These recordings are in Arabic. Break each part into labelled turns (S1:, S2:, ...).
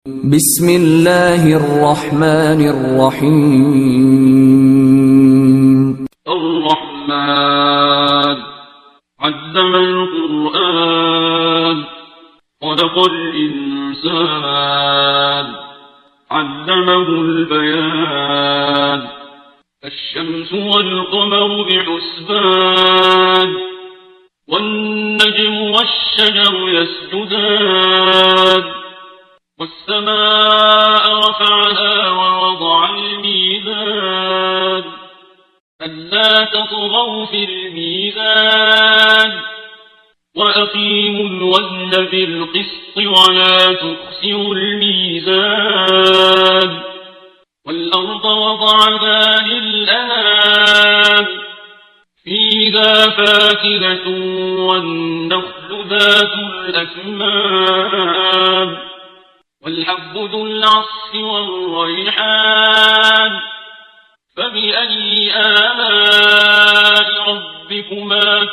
S1: بسم الله الرحمن الرحيم.
S2: الرحمن علم القرآن خلق الإنسان علمه البيان الشمس والقمر بحسبان والنجم والشجر يسجدان والسماء رفعها ووضع الميزان ألا تطغوا في الميزان وأقيموا الوزن بالقسط ولا تخسروا الميزان والأرض وضعها للأنام فيها فاكهة والنخل ذات الأكمام والحب ذو العصف والريحان فبأي آلاء ربكما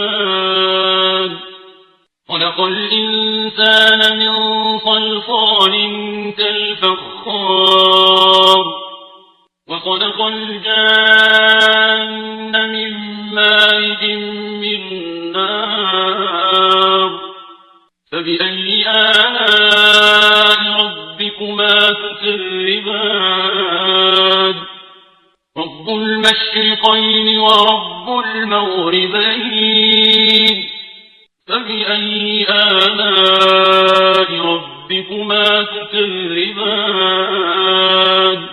S2: تكذبان خلق الإنسان من صلصال كالفخار وخلق الجان من مارج من نار فبأي آلاء ربكما تكذبان رب المشرقين ورب المغربين فبأي آلاء ربكما تكذبان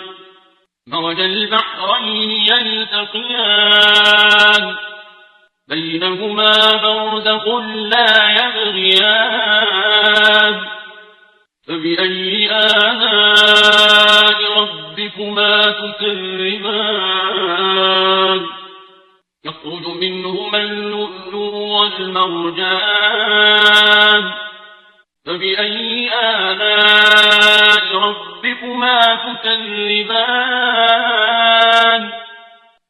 S2: مرج البحرين يلتقيان بينهما برزخ لا يبغيان فبأي آلاء ربكما تكذبان يخرج منهما اللؤلؤ والمرجان فبأي آلاء ربكما تكذبان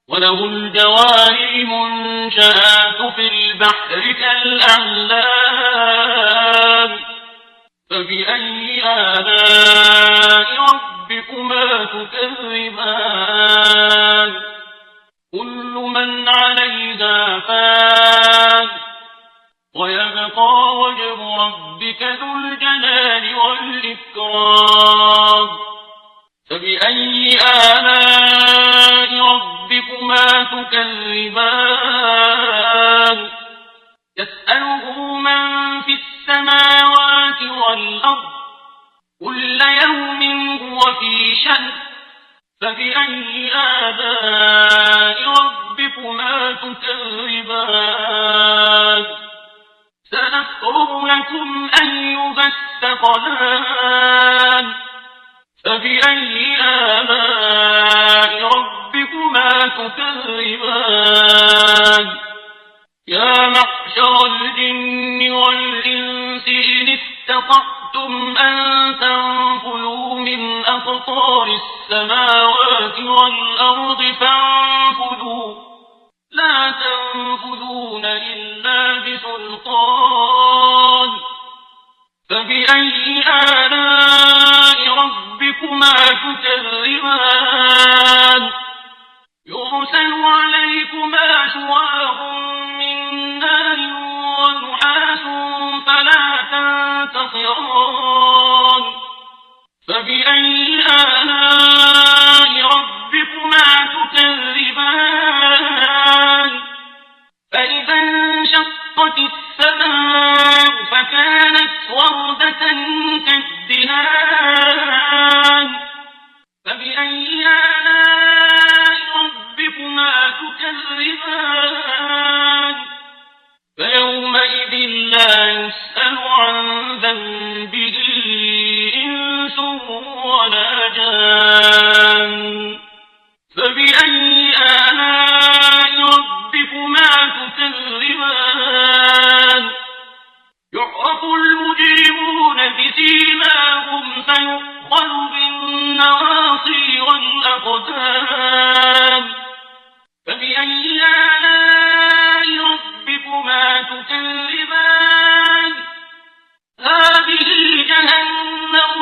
S2: وله الجوار المنشآت في البحر كالأعلام فبأي آلاء ربكما تكذبان كل من عليها فان ويبقى وجه ربك ذو الجلال والإكرام فبأي آلاء ربكما تكذبان يسأله من في السماوات والأرض كل يوم هو في شأن فبأي آلاء ربكما تكذبان سنفرغ لكم أيها الثقلان فبأي آلاء ربكما تكذبان يا معشر الجن والإنس إن استطعتم أن تنفذوا من أقطار السماوات والأرض فانفذوا لا تنفذون إلا بسلطان فبأي آلاء ربكما تكذبان يرسل عليكما شواظ من نار ونحاس فلا تنتصران فبأي آلاء ربكما تكذبان فإذا انشقت السماء فكانت وردة كالدهان فبأي آلاء ربكما تكذبان فيومئذ لا يسأل عن ذنبه إنس ولا جان فبأي آلاء ربكما تكذبان يعرف المجرمون بسيماهم فيؤخذ بالنواصي والأقدام فبأي آلاء ربكما تكذبان هذه جهنم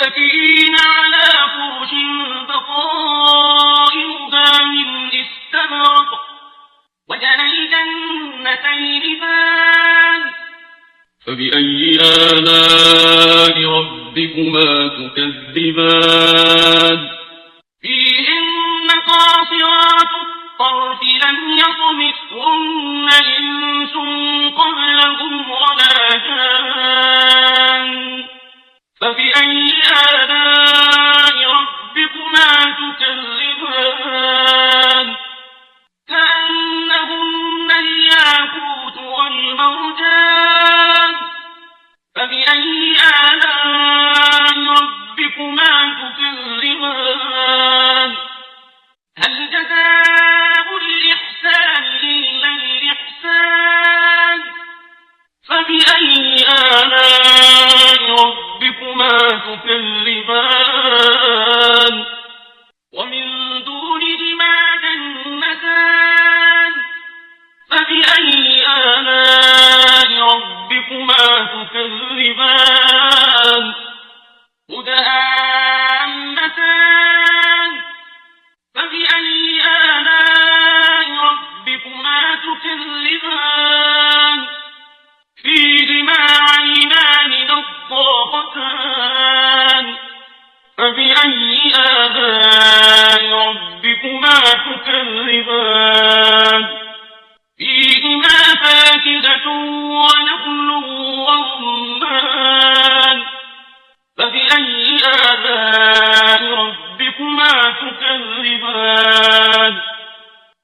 S2: متكئين على فرش بطائنها من استبرق وجنى الجنتين دان فبأي آلاء ربكما تكذبان فيهن قاصرات الطرف لم يطمثهن إنس قبلهم ولا جان فبأي آلاء ربكما تكذبان كأنهن الياقوت والمرجان فبأي آلاء ربكما تكذبان هل جزاء الإحسان إلا الإحسان فبأي آلاء ربكما تكذبان ومن دونهما جنتان فبأي آلاء ربكما تكذبان مدهامتان فبأي آلاء ربكما تكذبان فيهما عينان نضاختان فبأي آلاء ربكما تكذبان فيهما فاكهة ونخل ورمان فبأي آلاء ربكما تكذبان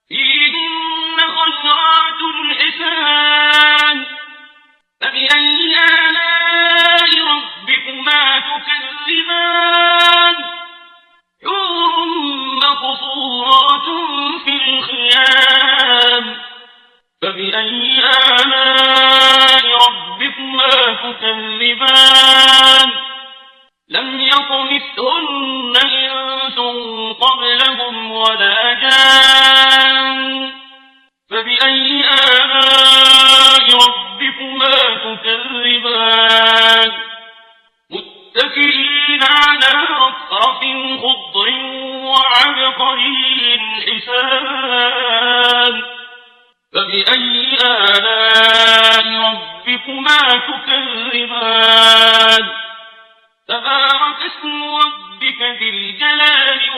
S2: فيهن خيرات حسان فبأي آلاء ربكما تكذبان حور مقصورات في الخيام فبأي آلاء ربكما تكذبان لم يطمثهن إنس قبلهم ولا جان فبأي آلاء ربكما تكذبان متكئين على رفرف خضر وعبقري حسان فبأي آلاء ربكما تكذبان تبارك اسم ربك ذي الجلال